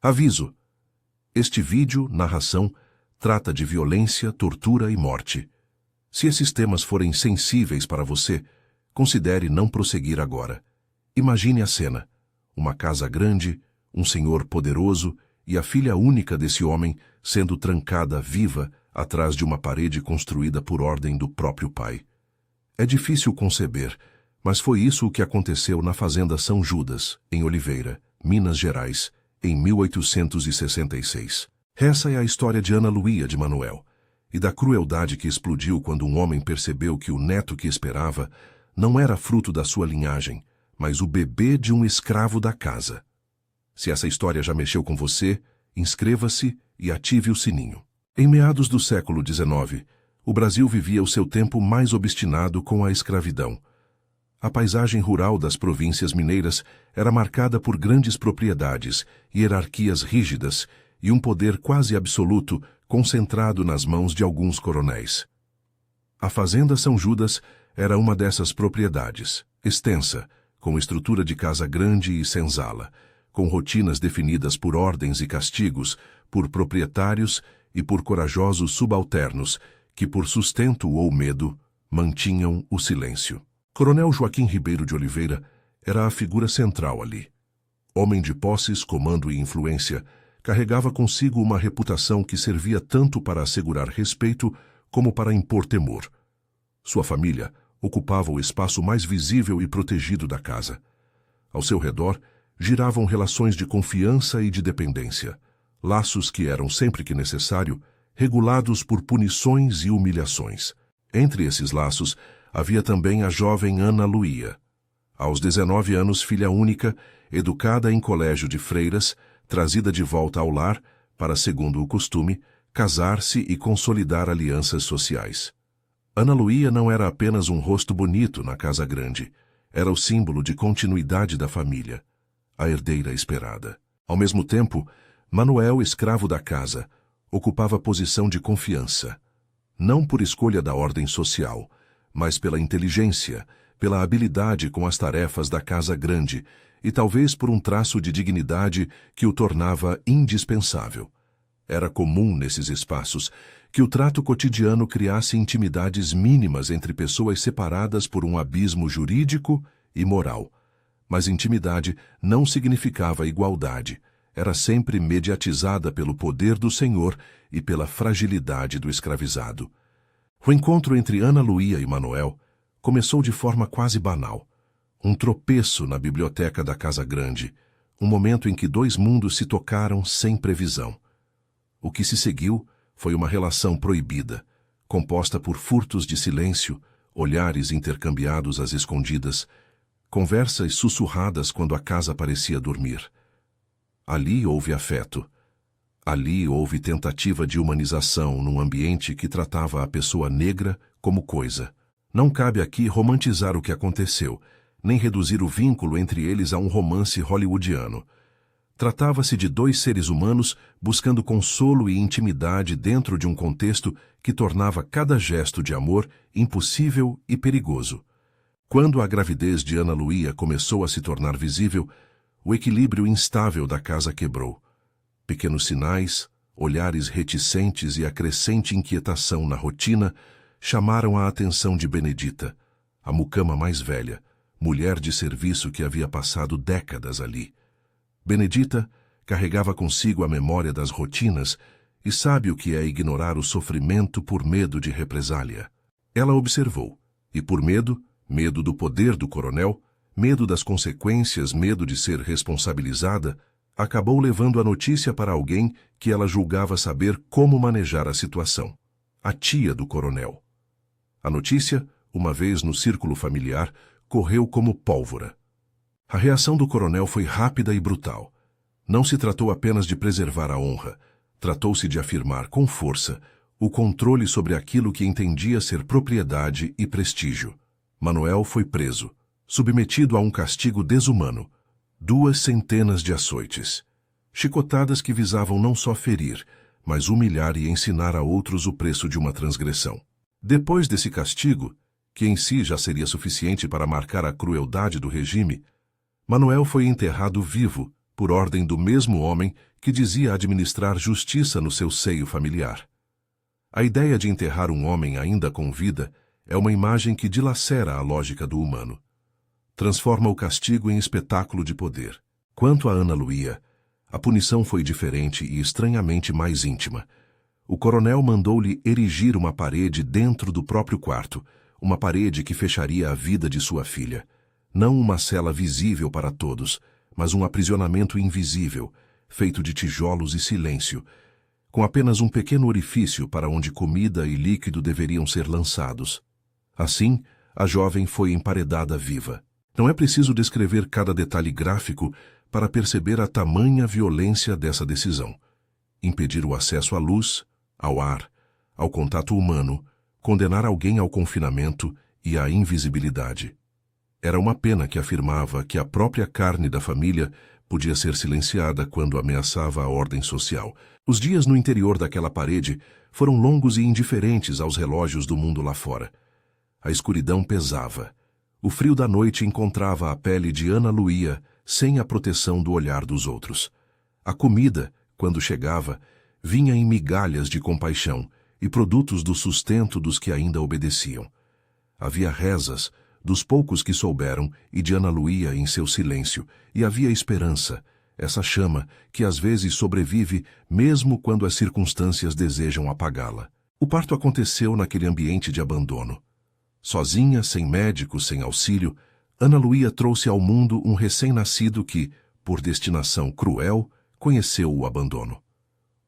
Aviso: este vídeo, narração, trata de violência, tortura e morte. Se esses temas forem sensíveis para você, considere não prosseguir agora. Imagine a cena: uma casa grande, um senhor poderoso e a filha única desse homem sendo trancada viva atrás de uma parede construída por ordem do próprio pai. É difícil conceber, mas foi isso o que aconteceu na fazenda São Judas, em Oliveira, Minas Gerais, em 1866. Essa é a história de Ana Luía de Manoel, e da crueldade que explodiu quando um homem percebeu que o neto que esperava não era fruto da sua linhagem, mas o bebê de um escravo da casa. Se essa história já mexeu com você, inscreva-se e ative o sininho. Em meados do século XIX, o Brasil vivia o seu tempo mais obstinado com a escravidão. A paisagem rural das províncias mineiras era marcada por grandes propriedades, hierarquias rígidas e um poder quase absoluto concentrado nas mãos de alguns coronéis. A fazenda São Judas era uma dessas propriedades, extensa, com estrutura de casa grande e senzala, com rotinas definidas por ordens e castigos, por proprietários e por corajosos subalternos que, por sustento ou medo, mantinham o silêncio. Coronel Joaquim Ribeiro de Oliveira era a figura central ali. Homem de posses, comando e influência, carregava consigo uma reputação que servia tanto para assegurar respeito como para impor temor. Sua família ocupava o espaço mais visível e protegido da casa. Ao seu redor giravam relações de confiança e de dependência, laços que eram, sempre que necessário, regulados por punições e humilhações. Entre esses laços havia também a jovem Ana Luía. Aos 19 anos, filha única, educada em colégio de freiras, trazida de volta ao lar para, segundo o costume, casar-se e consolidar alianças sociais. Ana Luía não era apenas um rosto bonito na casa grande, era o símbolo de continuidade da família, a herdeira esperada. Ao mesmo tempo, Manoel, escravo da casa, ocupava posição de confiança, não por escolha da ordem social, mas pela inteligência, pela habilidade com as tarefas da casa grande e talvez por um traço de dignidade que o tornava indispensável. Era comum nesses espaços que o trato cotidiano criasse intimidades mínimas entre pessoas separadas por um abismo jurídico e moral. Mas intimidade não significava igualdade, era sempre mediatizada pelo poder do senhor e pela fragilidade do escravizado. O encontro entre Ana Luía e Manoel começou de forma quase banal. Um tropeço na biblioteca da Casa Grande, um momento em que dois mundos se tocaram sem previsão. O que se seguiu foi uma relação proibida, composta por furtos de silêncio, olhares intercambiados às escondidas, conversas sussurradas quando a casa parecia dormir. Ali houve afeto. Ali houve tentativa de humanização num ambiente que tratava a pessoa negra como coisa. Não cabe aqui romantizar o que aconteceu, nem reduzir o vínculo entre eles a um romance hollywoodiano. Tratava-se de dois seres humanos buscando consolo e intimidade dentro de um contexto que tornava cada gesto de amor impossível e perigoso. Quando a gravidez de Ana Luía começou a se tornar visível, o equilíbrio instável da casa quebrou. Pequenos sinais, olhares reticentes e a crescente inquietação na rotina chamaram a atenção de Benedita, a mucama mais velha, mulher de serviço que havia passado décadas ali. Benedita carregava consigo a memória das rotinas e sabe o que é ignorar o sofrimento por medo de represália. Ela observou, e por medo, medo do poder do coronel, medo das consequências, medo de ser responsabilizada, acabou levando a notícia para alguém que ela julgava saber como manejar a situação: a tia do coronel. A notícia, uma vez no círculo familiar, correu como pólvora. A reação do coronel foi rápida e brutal. Não se tratou apenas de preservar a honra, tratou-se de afirmar com força o controle sobre aquilo que entendia ser propriedade e prestígio. Manoel foi preso, submetido a um castigo desumano, 200 de açoites, chicotadas que visavam não só ferir, mas humilhar e ensinar a outros o preço de uma transgressão. Depois desse castigo, que em si já seria suficiente para marcar a crueldade do regime, Manoel foi enterrado vivo por ordem do mesmo homem que dizia administrar justiça no seu seio familiar. A ideia de enterrar um homem ainda com vida é uma imagem que dilacera a lógica do humano. Transforma o castigo em espetáculo de poder. Quanto a Ana Luía, a punição foi diferente e estranhamente mais íntima. O coronel mandou-lhe erigir uma parede dentro do próprio quarto, uma parede que fecharia a vida de sua filha. Não uma cela visível para todos, mas um aprisionamento invisível, feito de tijolos e silêncio, com apenas um pequeno orifício para onde comida e líquido deveriam ser lançados. Assim, a jovem foi emparedada viva. Não é preciso descrever cada detalhe gráfico para perceber a tamanha violência dessa decisão. Impedir o acesso à luz, ao ar, ao contato humano, condenar alguém ao confinamento e à invisibilidade. Era uma pena que afirmava que a própria carne da família podia ser silenciada quando ameaçava a ordem social. Os dias no interior daquela parede foram longos e indiferentes aos relógios do mundo lá fora. A escuridão pesava. O frio da noite encontrava a pele de Ana Luía sem a proteção do olhar dos outros. A comida, quando chegava, vinha em migalhas de compaixão e produtos do sustento dos que ainda obedeciam. Havia rezas, dos poucos que souberam, e de Ana Luía em seu silêncio, e havia esperança, essa chama que às vezes sobrevive mesmo quando as circunstâncias desejam apagá-la. O parto aconteceu naquele ambiente de abandono. Sozinha, sem médico, sem auxílio, Ana Luía trouxe ao mundo um recém-nascido que, por destinação cruel, conheceu o abandono.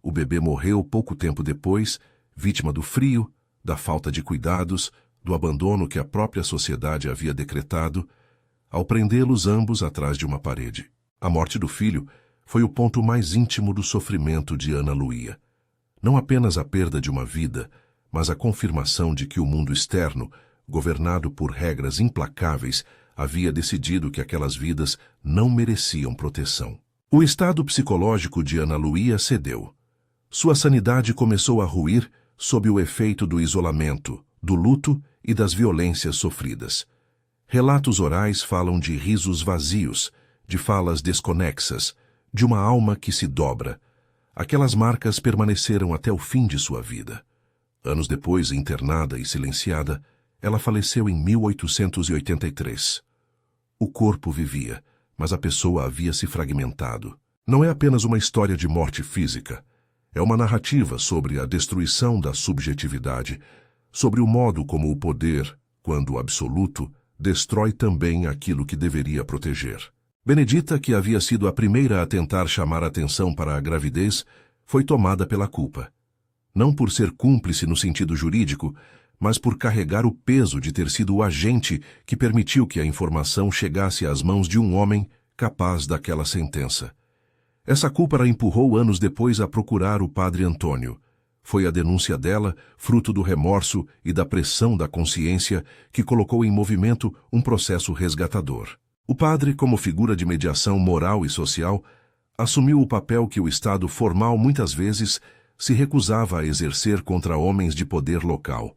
O bebê morreu pouco tempo depois, vítima do frio, da falta de cuidados, do abandono que a própria sociedade havia decretado, ao prendê-los ambos atrás de uma parede. A morte do filho foi o ponto mais íntimo do sofrimento de Ana Luía. Não apenas a perda de uma vida, mas a confirmação de que o mundo externo, governado por regras implacáveis, havia decidido que aquelas vidas não mereciam proteção. O estado psicológico de Ana Luía cedeu. Sua sanidade começou a ruir sob o efeito do isolamento, do luto e das violências sofridas. Relatos orais falam de risos vazios, de falas desconexas, de uma alma que se dobra. Aquelas marcas permaneceram até o fim de sua vida. Anos depois, internada e silenciada, ela faleceu em 1883. O corpo vivia, mas a pessoa havia se fragmentado. Não é apenas uma história de morte física. É uma narrativa sobre a destruição da subjetividade, sobre o modo como o poder, quando absoluto, destrói também aquilo que deveria proteger. Benedita, que havia sido a primeira a tentar chamar atenção para a gravidez, foi tomada pela culpa. Não por ser cúmplice no sentido jurídico, mas por carregar o peso de ter sido o agente que permitiu que a informação chegasse às mãos de um homem capaz daquela sentença. Essa culpa a empurrou anos depois a procurar o padre Antônio. Foi a denúncia dela, fruto do remorso e da pressão da consciência, que colocou em movimento um processo resgatador. O padre, como figura de mediação moral e social, assumiu o papel que o Estado formal muitas vezes se recusava a exercer contra homens de poder local.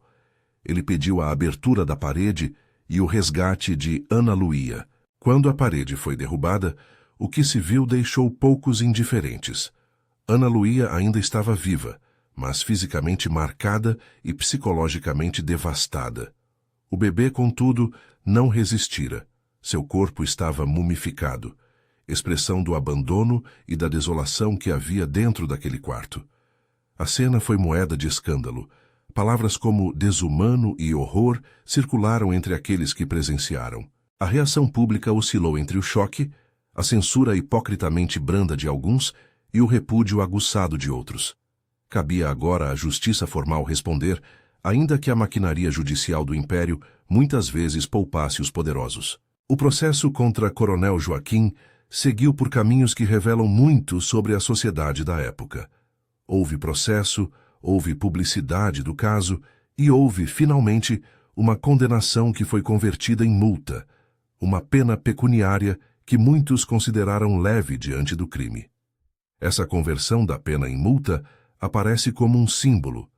Ele pediu a abertura da parede e o resgate de Ana Luía. Quando a parede foi derrubada, o que se viu deixou poucos indiferentes. Ana Luía ainda estava viva, mas fisicamente marcada e psicologicamente devastada. O bebê, contudo, não resistira. Seu corpo estava mumificado, expressão do abandono e da desolação que havia dentro daquele quarto. A cena foi moeda de escândalo. Palavras como desumano e horror circularam entre aqueles que presenciaram. A reação pública oscilou entre o choque, a censura hipocritamente branda de alguns e o repúdio aguçado de outros. Cabia agora à justiça formal responder, ainda que a maquinaria judicial do Império muitas vezes poupasse os poderosos. O processo contra Coronel Joaquim seguiu por caminhos que revelam muito sobre a sociedade da época. Houve processo, houve publicidade do caso e houve, finalmente, uma condenação que foi convertida em multa, uma pena pecuniária que muitos consideraram leve diante do crime. Essa conversão da pena em multa aparece como um símbolo.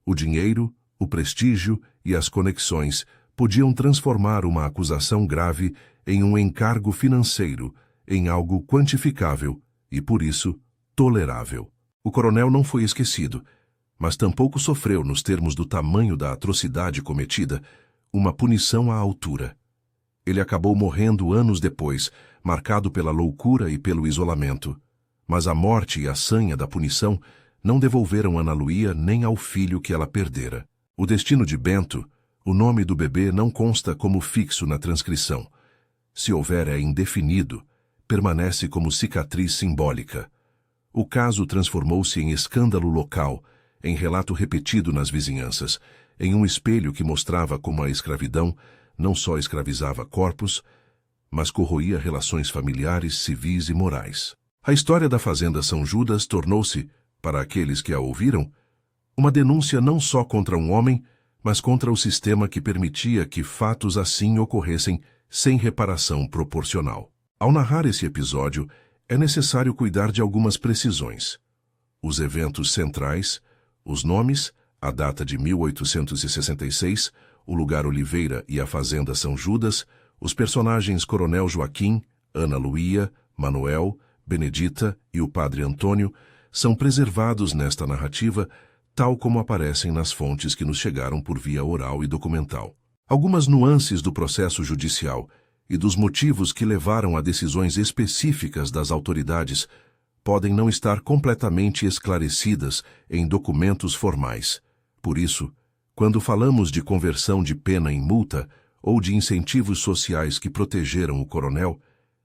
O dinheiro, o prestígio e as conexões podiam transformar uma acusação grave em um encargo financeiro, em algo quantificável e, por isso, tolerável. O coronel não foi esquecido, mas tampouco sofreu, nos termos do tamanho da atrocidade cometida, uma punição à altura. Ele acabou morrendo anos depois, marcado pela loucura e pelo isolamento. Mas a morte e a sanha da punição não devolveram Ana Luía nem ao filho que ela perdera. O destino de Bento, o nome do bebê não consta como fixo na transcrição. Se houver, é indefinido, permanece como cicatriz simbólica. O caso transformou-se em escândalo local, em relato repetido nas vizinhanças, em um espelho que mostrava como a escravidão não só escravizava corpos, mas corroía relações familiares, civis e morais. A história da Fazenda São Judas tornou-se, para aqueles que a ouviram, uma denúncia não só contra um homem, mas contra o sistema que permitia que fatos assim ocorressem sem reparação proporcional. Ao narrar esse episódio, é necessário cuidar de algumas precisões. Os eventos centrais, os nomes, a data de 1866, o lugar Oliveira e a Fazenda São Judas, os personagens Coronel Joaquim, Ana Luía, Manuel, Benedita e o Padre Antônio são preservados nesta narrativa, tal como aparecem nas fontes que nos chegaram por via oral e documental. Algumas nuances do processo judicial e dos motivos que levaram a decisões específicas das autoridades podem não estar completamente esclarecidas em documentos formais. Por isso, quando falamos de conversão de pena em multa ou de incentivos sociais que protegeram o coronel,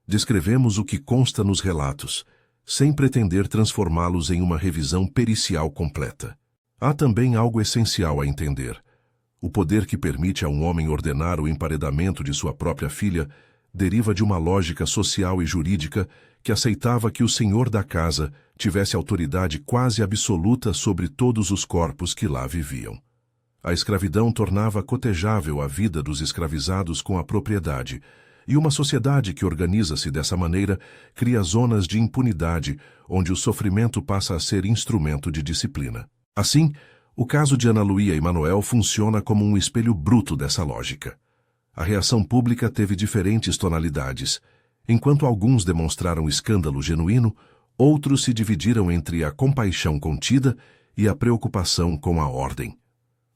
descrevemos o que consta nos relatos, sem pretender transformá-los em uma revisão pericial completa. Há também algo essencial a entender. O poder que permite a um homem ordenar o emparedamento de sua própria filha deriva de uma lógica social e jurídica que aceitava que o senhor da casa tivesse autoridade quase absoluta sobre todos os corpos que lá viviam. A escravidão tornava cotejável a vida dos escravizados com a propriedade, e uma sociedade que organiza-se dessa maneira cria zonas de impunidade, onde o sofrimento passa a ser instrumento de disciplina. Assim, o caso de Ana Luía e Manuel funciona como um espelho bruto dessa lógica. A reação pública teve diferentes tonalidades. Enquanto alguns demonstraram escândalo genuíno, outros se dividiram entre a compaixão contida e a preocupação com a ordem.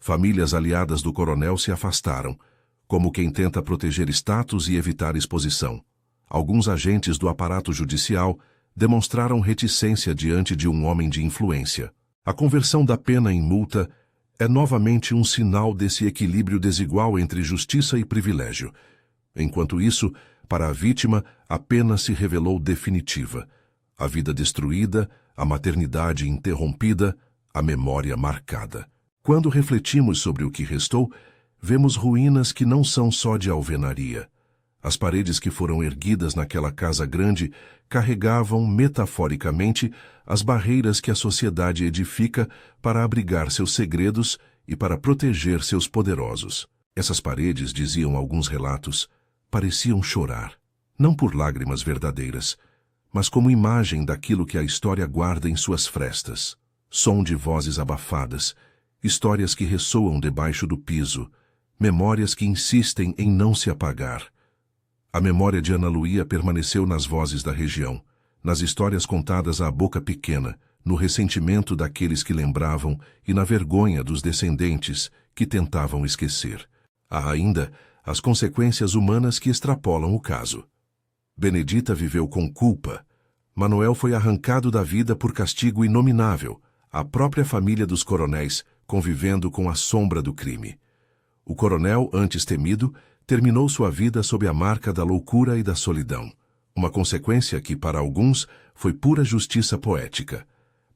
Famílias aliadas do coronel se afastaram, como quem tenta proteger status e evitar exposição. Alguns agentes do aparato judicial demonstraram reticência diante de um homem de influência. A conversão da pena em multa é novamente um sinal desse equilíbrio desigual entre justiça e privilégio. Enquanto isso, para a vítima, a pena se revelou definitiva. A vida destruída, a maternidade interrompida, a memória marcada. Quando refletimos sobre o que restou, vemos ruínas que não são só de alvenaria. As paredes que foram erguidas naquela casa grande carregavam, metaforicamente, as barreiras que a sociedade edifica para abrigar seus segredos e para proteger seus poderosos. Essas paredes, diziam alguns relatos, pareciam chorar, não por lágrimas verdadeiras, mas como imagem daquilo que a história guarda em suas frestas. Som de vozes abafadas, histórias que ressoam debaixo do piso, memórias que insistem em não se apagar. A memória de Ana Luía permaneceu nas vozes da região, nas histórias contadas à boca pequena, no ressentimento daqueles que lembravam e na vergonha dos descendentes que tentavam esquecer. Há ainda as consequências humanas que extrapolam o caso. Benedita viveu com culpa. Manuel foi arrancado da vida por castigo inominável, a própria família dos coronéis convivendo com a sombra do crime. O coronel, antes temido, terminou sua vida sob a marca da loucura e da solidão, uma consequência que, para alguns, foi pura justiça poética.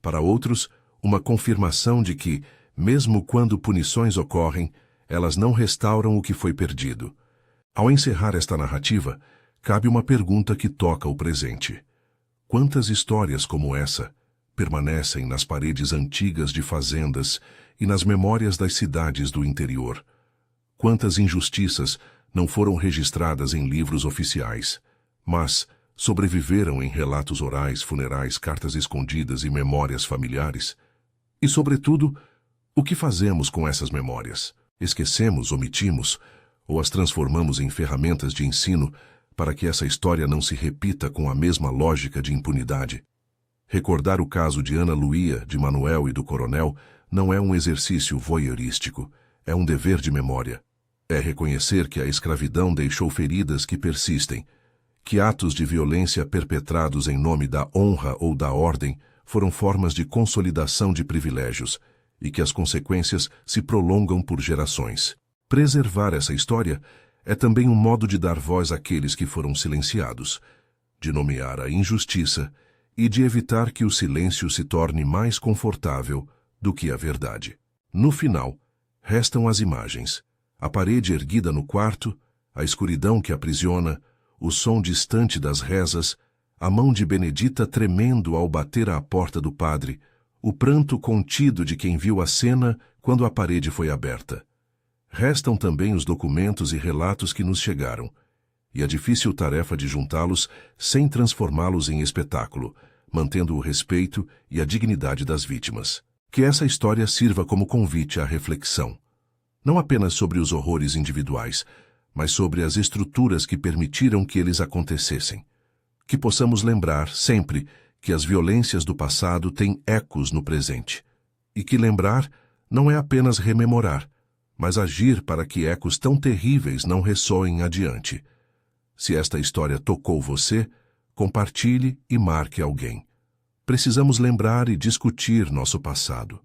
Para outros, uma confirmação de que, mesmo quando punições ocorrem, elas não restauram o que foi perdido. Ao encerrar esta narrativa, cabe uma pergunta que toca o presente. Quantas histórias como essa permanecem nas paredes antigas de fazendas e nas memórias das cidades do interior? Quantas injustiças não foram registradas em livros oficiais, mas sobreviveram em relatos orais, funerais, cartas escondidas e memórias familiares? E, sobretudo, o que fazemos com essas memórias? Esquecemos, omitimos, ou as transformamos em ferramentas de ensino para que essa história não se repita com a mesma lógica de impunidade? Recordar o caso de Ana Luía, de Manuel e do coronel não é um exercício voyeurístico, é um dever de memória. É reconhecer que a escravidão deixou feridas que persistem, que atos de violência perpetrados em nome da honra ou da ordem foram formas de consolidação de privilégios e que as consequências se prolongam por gerações. Preservar essa história é também um modo de dar voz àqueles que foram silenciados, de nomear a injustiça e de evitar que o silêncio se torne mais confortável do que a verdade. No final, restam as imagens, a parede erguida no quarto, a escuridão que aprisiona, o som distante das rezas, a mão de Benedita tremendo ao bater à porta do padre, o pranto contido de quem viu a cena quando a parede foi aberta. Restam também os documentos e relatos que nos chegaram, e a difícil tarefa de juntá-los sem transformá-los em espetáculo, mantendo o respeito e a dignidade das vítimas. Que essa história sirva como convite à reflexão, não apenas sobre os horrores individuais, mas sobre as estruturas que permitiram que eles acontecessem. Que possamos lembrar, sempre, que as violências do passado têm ecos no presente, e que lembrar não é apenas rememorar, mas agir para que ecos tão terríveis não ressoem adiante. Se esta história tocou você, compartilhe e marque alguém. Precisamos lembrar e discutir nosso passado.